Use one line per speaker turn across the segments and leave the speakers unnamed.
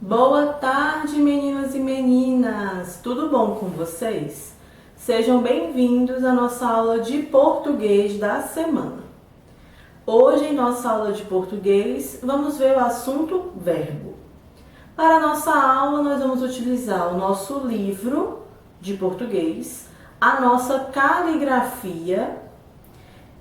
Boa tarde, meninos e meninas! Tudo bom com vocês? Sejam bem-vindos à nossa aula de português da semana. Hoje, em nossa aula de português, vamos ver o assunto verbo. Para a nossa aula, nós vamos utilizar o nosso livro de português, a nossa caligrafia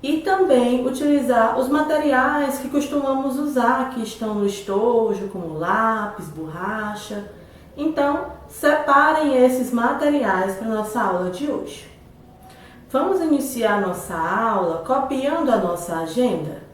e também utilizar os materiais que costumamos usar, que estão no estojo, como lápis, borracha. Então, separem esses materiais para a nossa aula de hoje. Vamos iniciar nossa aula copiando a nossa agenda?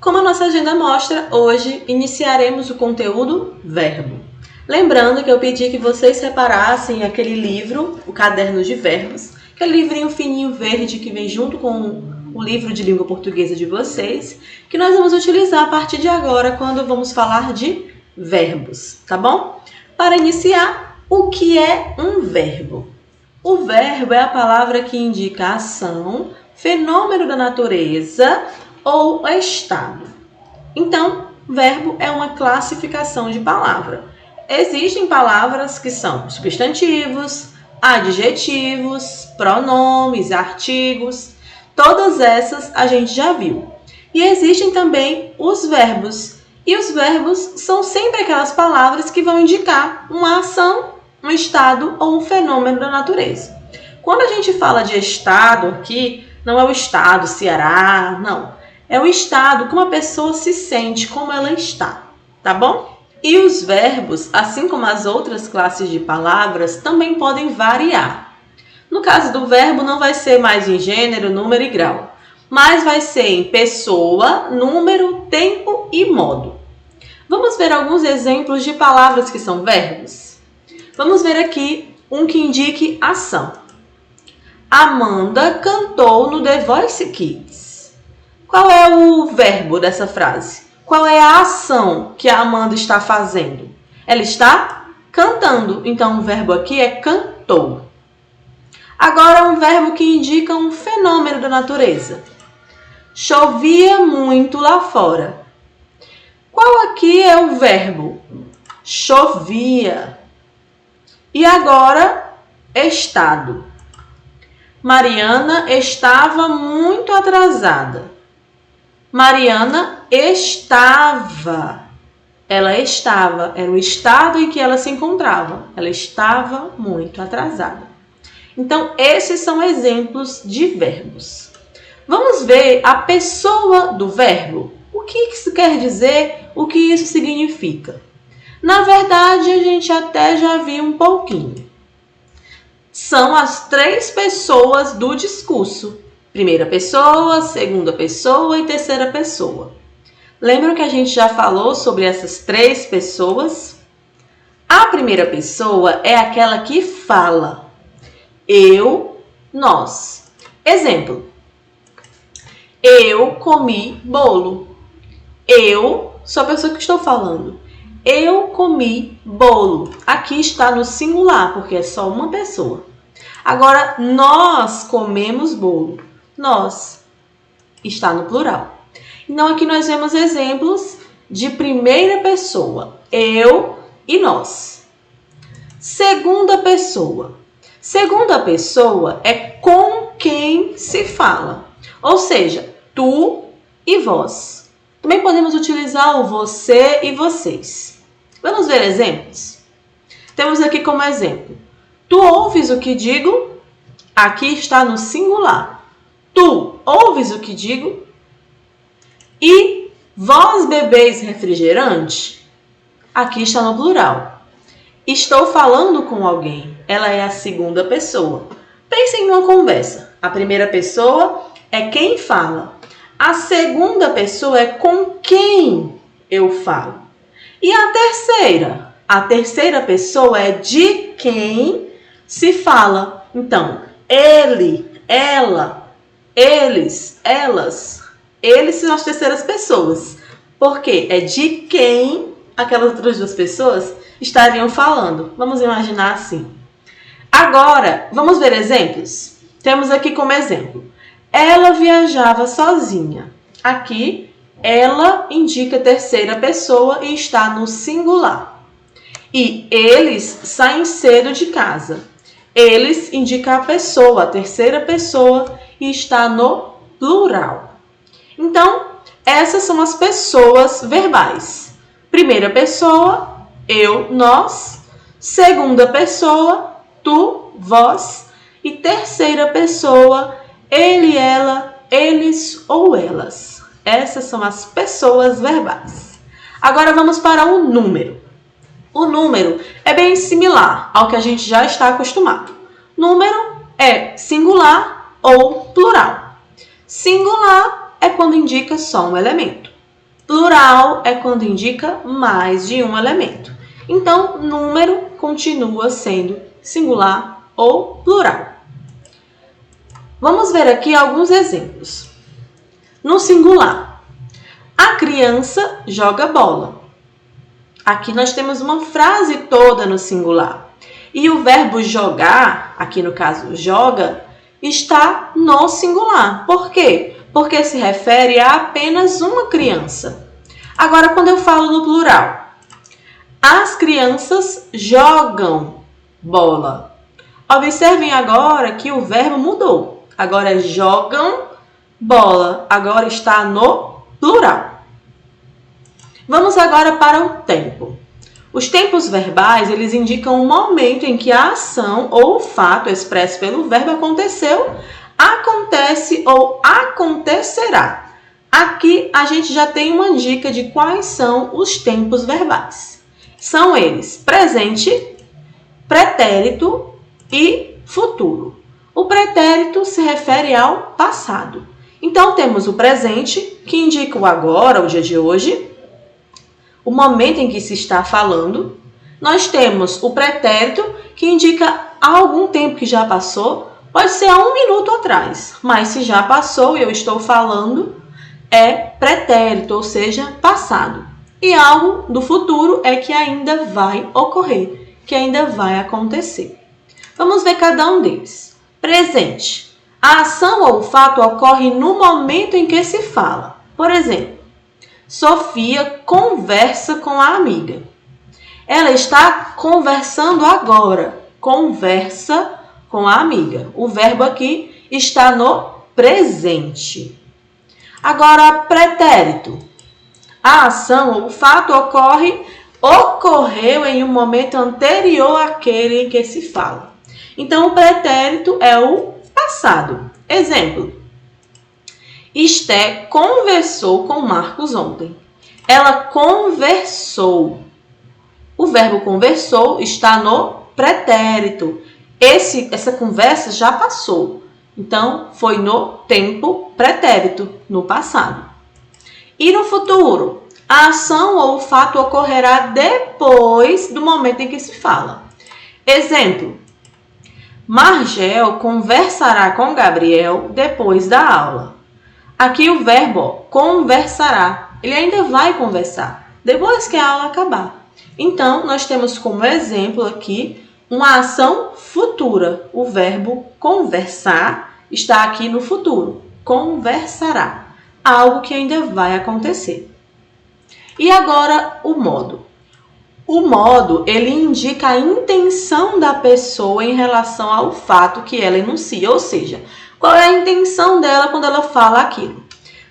Como a nossa agenda mostra, hoje iniciaremos o conteúdo verbo. Lembrando que eu pedi que vocês separassem aquele livro, o Caderno de Verbos, aquele livrinho fininho verde que vem junto com o livro de língua portuguesa de vocês, que nós vamos utilizar a partir de agora quando vamos falar de verbos, tá bom? Para iniciar, o que é um verbo? O verbo é a palavra que indica ação, fenômeno da natureza ou estado. Então, verbo é uma classificação de palavra. Existem palavras que são substantivos, adjetivos, pronomes, artigos. Todas essas a gente já viu. E existem também os verbos. E os verbos são sempre aquelas palavras que vão indicar uma ação, um estado ou um fenômeno da natureza. Quando a gente fala de estado aqui, não é o estado Ceará, não. É o estado como a pessoa se sente, como ela está, tá bom? E os verbos, assim como as outras classes de palavras, também podem variar. No caso do verbo, não vai ser mais em gênero, número e grau, mas vai ser em pessoa, número, tempo e modo. Vamos ver alguns exemplos de palavras que são verbos? Vamos ver aqui um que indique ação. Amanda cantou no The Voice Kids. Qual é o verbo dessa frase? Qual é a ação que a Amanda está fazendo? Ela está cantando, então o verbo aqui é cantou. Agora um verbo que indica um fenômeno da natureza. Chovia muito lá fora. Qual aqui é o verbo? Chovia. E agora, estado. Mariana estava muito atrasada. Mariana estava. Ela estava. Era o estado em que ela se encontrava. Ela estava muito atrasada. Então, esses são exemplos de verbos. Vamos ver a pessoa do verbo. O que isso quer dizer? O que isso significa? Na verdade, a gente até já viu um pouquinho. São as três pessoas do discurso. Primeira pessoa, segunda pessoa e terceira pessoa. Lembram que a gente já falou sobre essas três pessoas? A primeira pessoa é aquela que fala. Eu, nós. Exemplo. Eu comi bolo. Eu sou a pessoa que estou falando. Eu comi bolo. Aqui está no singular, porque é só uma pessoa. Agora, nós comemos bolo. Nós está no plural. Então, aqui nós vemos exemplos de primeira pessoa. Eu e nós. Segunda pessoa. Segunda pessoa é com quem se fala. Ou seja, tu e vós. Também podemos utilizar o você e vocês. Vamos ver exemplos? Temos aqui como exemplo. Tu ouves o que digo? Aqui está no singular. Tu ouves o que digo? E vós bebeis refrigerante? Aqui está no plural. Estou falando com alguém. Ela é a segunda pessoa. Pensem numa conversa. A primeira pessoa é quem fala. A segunda pessoa é com quem eu falo. E a terceira? A terceira pessoa é de quem se fala. Então, ele, ela, eles, elas. Eles são as terceiras pessoas. Porque é de quem aquelas outras duas pessoas estariam falando. Vamos imaginar assim. Agora, vamos ver exemplos? Temos aqui como exemplo. Ela viajava sozinha. Aqui, ela indica terceira pessoa e está no singular. E eles saem cedo de casa. Eles indica a pessoa, a terceira pessoa, e está no plural. Então, essas são as pessoas verbais. Primeira pessoa, eu, nós. Segunda pessoa, tu, vós. E terceira pessoa, ele, ela, eles ou elas. Essas são as pessoas verbais. Agora vamos para o número. O número é bem similar ao que a gente já está acostumado. Número é singular ou plural. Singular é quando indica só um elemento. Plural é quando indica mais de um elemento. Então, número continua sendo singular ou plural. Vamos ver aqui alguns exemplos. No singular, a criança joga bola. Aqui nós temos uma frase toda no singular. E o verbo jogar, aqui no caso joga, está no singular. Por quê? Porque se refere a apenas uma criança. Agora, quando eu falo no plural, as crianças jogam bola. Observem agora que o verbo mudou. Agora jogam bola. Agora está no plural. Vamos agora para o tempo. Os tempos verbais, eles indicam o momento em que a ação ou o fato expresso pelo verbo aconteceu, acontece ou acontecerá. Aqui a gente já tem uma dica de quais são os tempos verbais. São eles presente, pretérito e futuro. O pretérito se refere ao passado. Então temos o presente, que indica o agora, o dia de hoje, o momento em que se está falando. Nós temos o pretérito, que indica algum tempo que já passou, pode ser há 1 minuto atrás, mas se já passou e eu estou falando, é pretérito, ou seja, passado. E algo do futuro é que ainda vai ocorrer, que ainda vai acontecer. Vamos ver cada um deles. Presente. A ação ou o fato ocorre no momento em que se fala. Por exemplo, Sofia conversa com a amiga. Ela está conversando agora. Conversa com a amiga. O verbo aqui está no presente. Agora, pretérito. A ação ou o fato ocorreu em um momento anterior àquele em que se fala. Então, o pretérito é o passado. Exemplo. Esté conversou com Marcos ontem. Ela conversou. O verbo conversou está no pretérito. Essa conversa já passou. Então, foi no tempo pretérito, no passado. E no futuro? A ação ou o fato ocorrerá depois do momento em que se fala. Exemplo. Margel conversará com Gabriel depois da aula. Aqui o verbo conversará. Ele ainda vai conversar depois que a aula acabar. Então, nós temos como exemplo aqui uma ação futura. O verbo conversar está aqui no futuro. Conversará. Algo que ainda vai acontecer. E agora o modo. O modo, ele indica a intenção da pessoa em relação ao fato que ela enuncia, ou seja, qual é a intenção dela quando ela fala aquilo.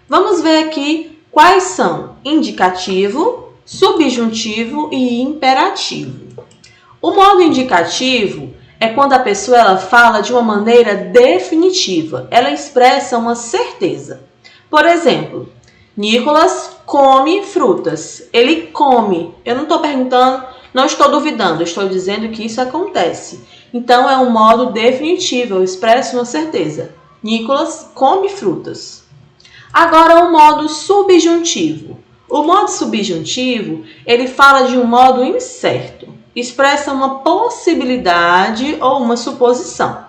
Vamos ver aqui quais são indicativo, subjuntivo e imperativo. O modo indicativo é quando a pessoa ela fala de uma maneira definitiva, ela expressa uma certeza. Por exemplo, Nicolas come frutas. Ele come. Eu não estou perguntando, não estou duvidando, estou dizendo que isso acontece. Então, é um modo definitivo, eu expresso uma certeza. Nicolas come frutas. Agora, o modo subjuntivo. O modo subjuntivo, ele fala de um modo incerto, expressa uma possibilidade ou uma suposição.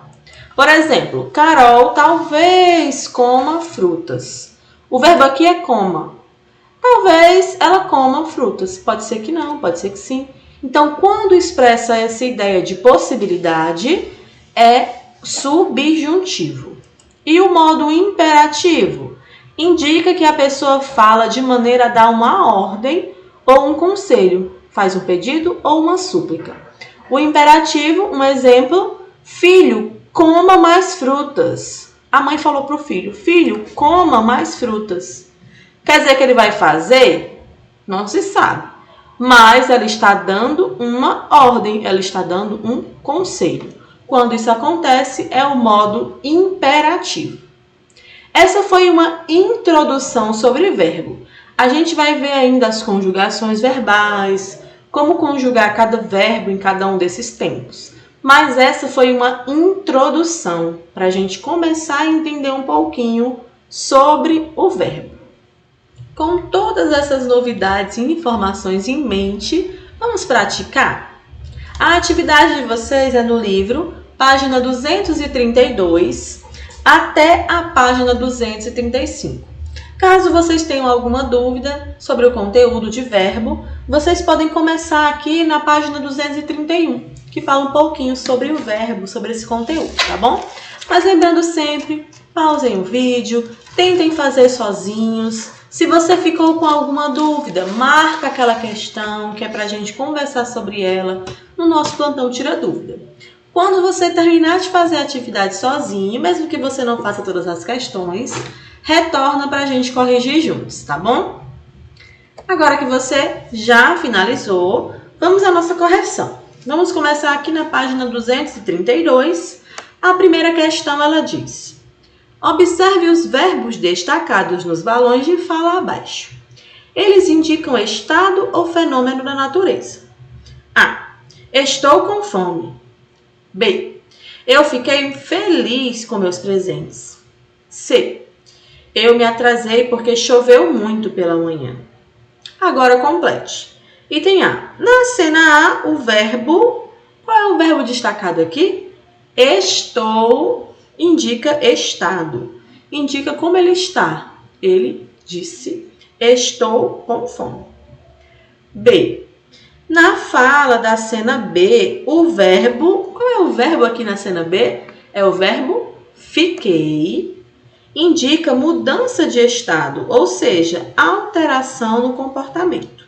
Por exemplo, Carol talvez coma frutas. O verbo aqui é coma. Talvez ela coma frutas. Pode ser que não, pode ser que sim. Então, quando expressa essa ideia de possibilidade, é subjuntivo. E o modo imperativo indica que a pessoa fala de maneira a dar uma ordem ou um conselho, faz um pedido ou uma súplica. O imperativo, um exemplo, filho, coma mais frutas. A mãe falou para o filho, filho, coma mais frutas. Quer dizer que ele vai fazer? Não se sabe. Mas ela está dando uma ordem, ela está dando um conselho. Quando isso acontece, é o modo imperativo. Essa foi uma introdução sobre verbo. A gente vai ver ainda as conjugações verbais, como conjugar cada verbo em cada um desses tempos. Mas essa foi uma introdução para a gente começar a entender um pouquinho sobre o verbo. Com todas essas novidades e informações em mente, vamos praticar? A atividade de vocês é no livro, página 232, até a página 235. Caso vocês tenham alguma dúvida sobre o conteúdo de verbo, vocês podem começar aqui na página 231, que fala um pouquinho sobre o verbo, sobre esse conteúdo, tá bom? Mas lembrando sempre, pausem o vídeo, tentem fazer sozinhos. Se você ficou com alguma dúvida, marca aquela questão que é para a gente conversar sobre ela no nosso plantão Tira Dúvida. Quando você terminar de fazer a atividade sozinho, mesmo que você não faça todas as questões, retorna para a gente corrigir juntos, tá bom? Agora que você já finalizou, vamos à nossa correção. Vamos começar aqui na página 232. A primeira questão, ela diz: observe os verbos destacados nos balões de fala abaixo. Eles indicam estado ou fenômeno da natureza. A. Estou com fome. B. Eu fiquei feliz com meus presentes. C. Eu me atrasei porque choveu muito pela manhã. Agora complete. Item A. Na cena A, o verbo... Qual é o verbo destacado aqui? Estou indica estado. Indica como ele está. Ele disse, estou com fome. B. Na fala da cena B, o verbo... Qual é o verbo aqui na cena B? É o verbo fiquei. Indica mudança de estado, ou seja, alteração no comportamento.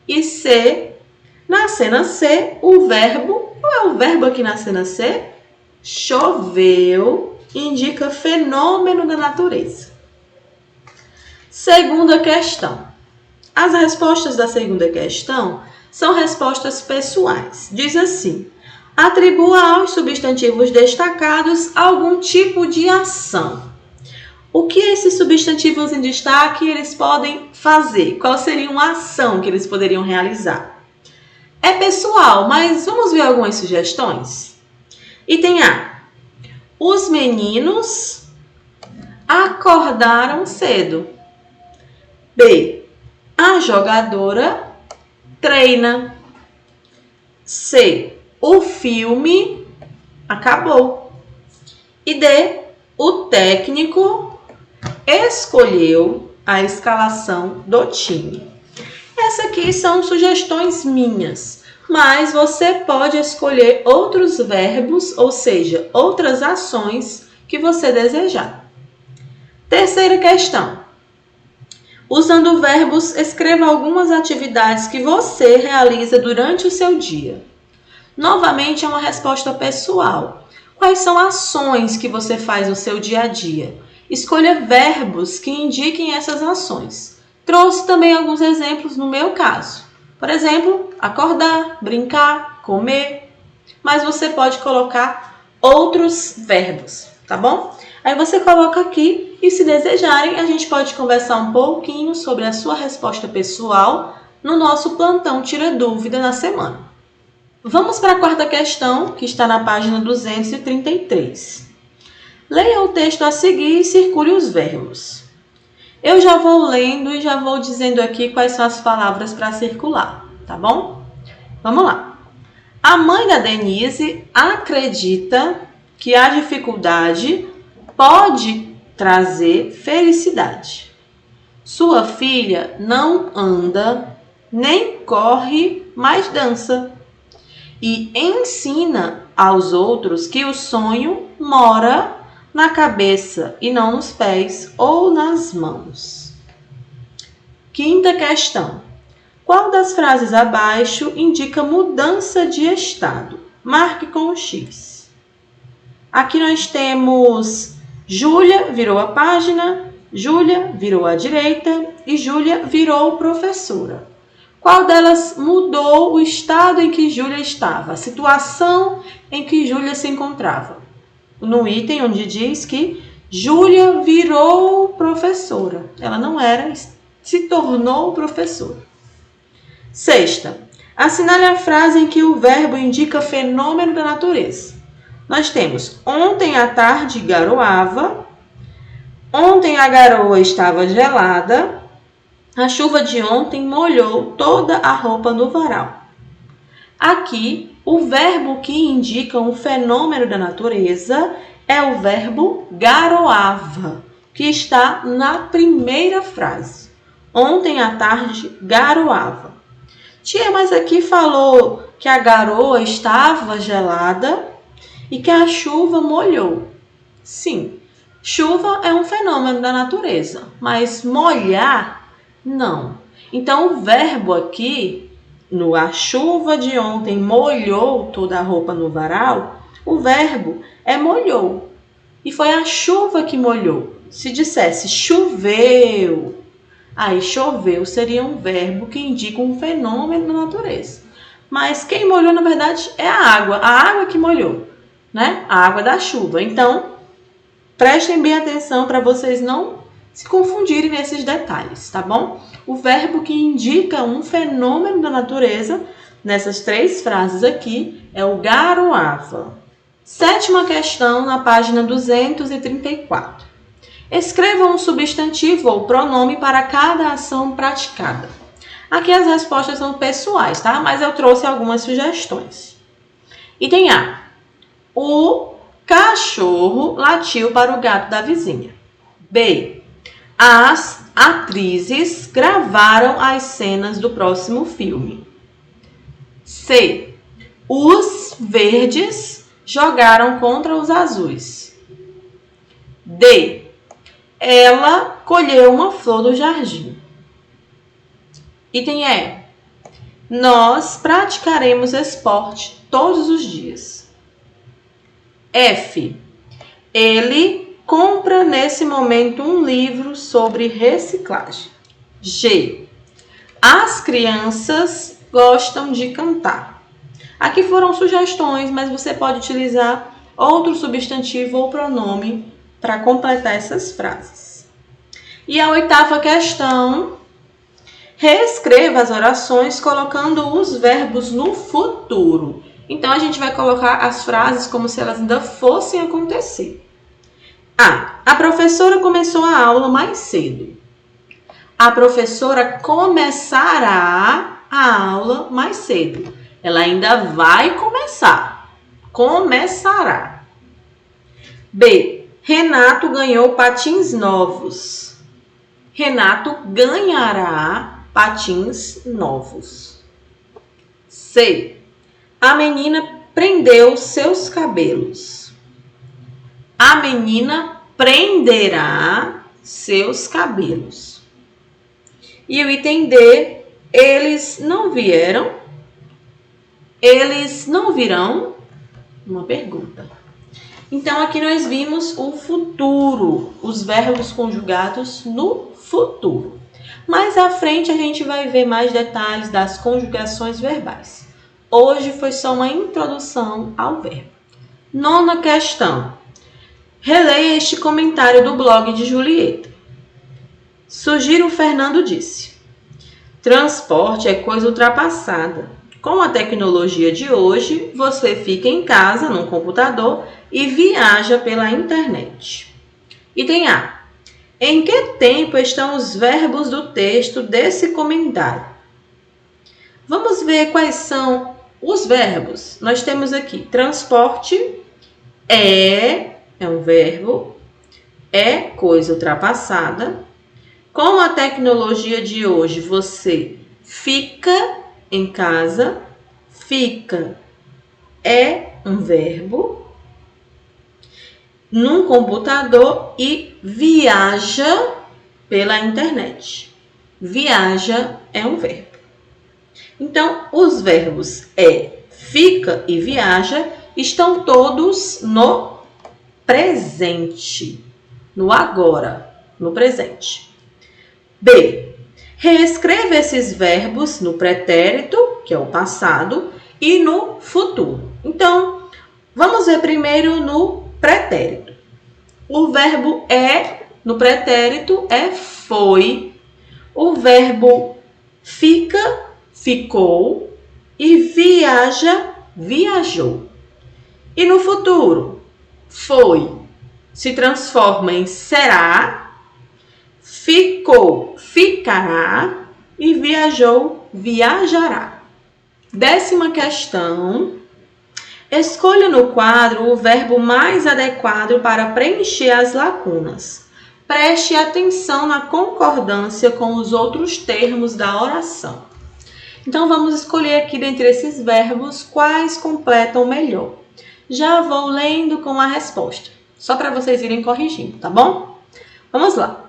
E C, na cena C, o verbo... Qual é o verbo aqui na cena C? Choveu, indica fenômeno da natureza. Segunda questão. As respostas da segunda questão são respostas pessoais. Diz assim: atribua aos substantivos destacados algum tipo de ação. O que esses substantivos em destaque eles podem fazer? Qual seria uma ação que eles poderiam realizar? É pessoal, mas vamos ver algumas sugestões? Item A. Os meninos acordaram cedo. B. A jogadora treina. C. O filme acabou. E D. O técnico escolheu a escalação do time. Essas aqui são sugestões minhas, mas você pode escolher outros verbos, ou seja, outras ações que você desejar. Terceira questão. Usando verbos, escreva algumas atividades que você realiza durante o seu dia. Novamente, é uma resposta pessoal. Quais são ações que você faz no seu dia a dia? Escolha verbos que indiquem essas ações. Trouxe também alguns exemplos no meu caso. Por exemplo, acordar, brincar, comer. Mas você pode colocar outros verbos, tá bom? Aí você coloca aqui e, se desejarem, a gente pode conversar um pouquinho sobre a sua resposta pessoal no nosso plantão Tira Dúvida na semana. Vamos para a quarta questão, que está na página 233. Leia o texto a seguir e circule os verbos. Eu já vou lendo e já vou dizendo aqui quais são as palavras para circular, tá bom? Vamos lá. A mãe da Denise acredita que a dificuldade pode trazer felicidade. Sua filha não anda, nem corre, mas dança. E ensina aos outros que o sonho mora na cabeça e não nos pés ou nas mãos. Quinta questão. Qual das frases abaixo indica mudança de estado? Marque com o X. Aqui nós temos Júlia virou a página, Júlia virou à direita e Júlia virou professora. Qual delas mudou o estado em que Júlia estava? A situação em que Júlia se encontrava? No item onde diz que Júlia virou professora. Ela não era, se tornou professora. Sexta, assinale a frase em que o verbo indica fenômeno da natureza. Nós temos ontem à tarde garoava, ontem a garoa estava gelada, a chuva de ontem molhou toda a roupa no varal. Aqui, o verbo que indica um fenômeno da natureza é o verbo garoava, que está na primeira frase. Ontem à tarde garoava. Tia, mas aqui falou que a garoa estava gelada e que a chuva molhou. Sim, chuva é um fenômeno da natureza, mas molhar, não. Então, o verbo aqui, a chuva de ontem molhou toda a roupa no varal, o verbo é molhou. E foi a chuva que molhou. Se dissesse choveu, aí choveu seria um verbo que indica um fenômeno da natureza. Mas quem molhou, na verdade, é a água que molhou, né? A água da chuva. Então, prestem bem atenção para vocês não se confundirem nesses detalhes, tá bom? O verbo que indica um fenômeno da natureza, nessas três frases aqui, é o garoava. Sétima questão, na página 234. Escreva um substantivo ou pronome para cada ação praticada. Aqui as respostas são pessoais, tá? Mas eu trouxe algumas sugestões. Item A. O cachorro latiu para o gato da vizinha. B. As atrizes gravaram as cenas do próximo filme. C. Os verdes jogaram contra os azuis. D. Ela colheu uma flor do jardim. Item E. Nós praticaremos esporte todos os dias. F. Ele compra nesse momento um livro sobre reciclagem. G. As crianças gostam de cantar. Aqui foram sugestões, mas você pode utilizar outro substantivo ou pronome para completar essas frases. E a oitava questão, reescreva as orações colocando os verbos no futuro. Então, a gente vai colocar as frases como se elas ainda fossem acontecer. A professora começou a aula mais cedo. A professora começará a aula mais cedo. Ela ainda vai começar. Começará. B. Renato ganhou patins novos. Renato ganhará patins novos. C. A menina prendeu seus cabelos. A menina prenderá seus cabelos. E o item D. Eles não vieram. Eles não virão. Uma pergunta. Então, aqui nós vimos o futuro, os verbos conjugados no futuro. Mais à frente, a gente vai ver mais detalhes das conjugações verbais. Hoje foi só uma introdução ao verbo. Nona questão. Releia este comentário do blog de Julieta. Sugiro Fernando disse: transporte é coisa ultrapassada. Com a tecnologia de hoje, você fica em casa, no computador, e viaja pela internet. Item A. Em que tempo estão os verbos do texto desse comentário? Vamos ver quais são os verbos. Nós temos aqui transporte, é um verbo, é coisa ultrapassada. Com a tecnologia de hoje, você fica em casa, fica é um verbo, num computador e viaja pela internet. Viaja é um verbo. Então, os verbos é, fica e viaja estão todos no presente, no agora, no presente. B. Reescreva esses verbos no pretérito, que é o passado, e no futuro. Então, vamos ver primeiro no pretérito. O verbo é, no pretérito, é foi. O verbo fica, ficou. E viaja, viajou. E no futuro, foi, se transforma em será, ficou, ficará e viajou, viajará. 10ª questão. Escolha no quadro o verbo mais adequado para preencher as lacunas. Preste atenção na concordância com os outros termos da oração. Então, vamos escolher aqui dentre esses verbos quais completam melhor. Já vou lendo com a resposta, só para vocês irem corrigindo, tá bom? Vamos lá.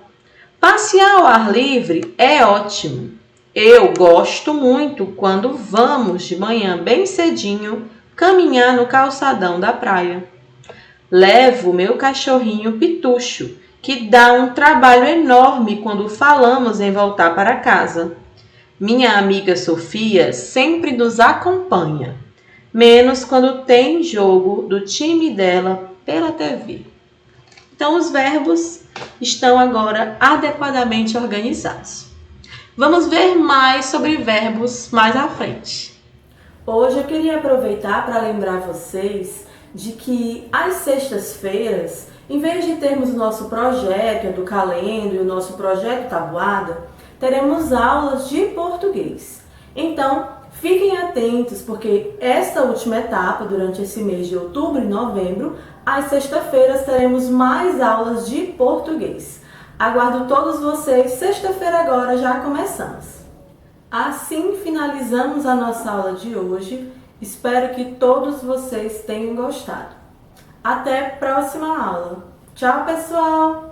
Passear ao ar livre é ótimo. Eu gosto muito quando vamos de manhã bem cedinho caminhar no calçadão da praia. Levo meu cachorrinho Pitucho, que dá um trabalho enorme quando falamos em voltar para casa. Minha amiga Sofia sempre nos acompanha, menos quando tem jogo do time dela pela TV. Então, os verbos estão agora adequadamente organizados. Vamos ver mais sobre verbos mais à frente. Hoje eu queria aproveitar para lembrar vocês de que às sextas-feiras, em vez de termos o nosso projeto Educalendo e o nosso projeto Tabuada, teremos aulas de português. Então, fiquem atentos, porque esta última etapa, durante esse mês de outubro e novembro, às sexta-feiras teremos mais aulas de português. Aguardo todos vocês, sexta-feira agora já começamos. Assim finalizamos a nossa aula de hoje. Espero que todos vocês tenham gostado. Até a próxima aula. Tchau, pessoal!